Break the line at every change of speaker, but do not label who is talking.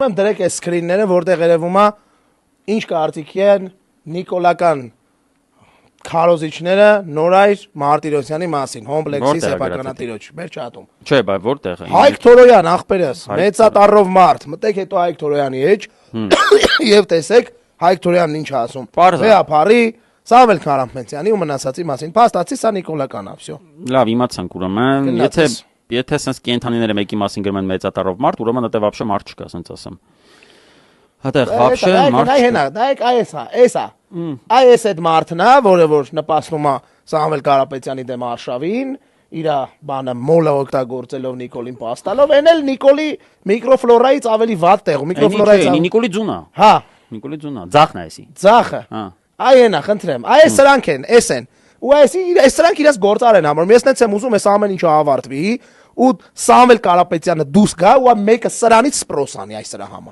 Եմ դրեք այս սկրինները, որտեղ երևում է ինչ կարծիքի են նիկոլական քարոզիչները Նորայր Մարտիրոսյանի մասին, հոմպլեքսի սեփականատիրոջ, մեր չաթում։
Չէ, բայց որտեղ է։
Հայկ Թորոյան, ախպերս, մեծատառով մարդ, մտեք հետո Հայկ Թորոյանի էջ եւ տեսեք Հայկ Թորոյանն ինչ ասում։ Վեապարի Սամվել Քարամպետյանի ու մնացածի մասին։ Փաստացի սա նիկոլական է, всё։
Լավ, իմացանք ուրեմն, եթե sense կենթանիները մեկի մասին գրում են մեծատառով մարդ, ուրեմն դա вообще մարդ չկա, sense ասեմ։ Հատեղ вообще մարդ։
Էսա։ Այս այդ մարդն է, որը որ նպաստում է Սամվել Կարապետյանի դեմ արշավին, իր բանը մոլը օգտագործելով Նիկոլին պաստալով, այն էլ Նիկոլի միկրոֆլորայից ավելի վատ տեղ,
միկրոֆլորայից Նիկոլի ձունա։
Հա,
Նիկոլի ձունա, ձախն է էսի։
Ձախը։
Հա։
Այնա, խնդրեմ։ Այս սրանք են, էս են։ Ու այս սրանք իրաց գործար են համարում։ Ես նենց եմ ուզում այս ամեն ինչը ավարտվի ու Սամվել Կարապետյանը դուրս գա ու մեկը սրանից սպրոսանի այս սրա համար։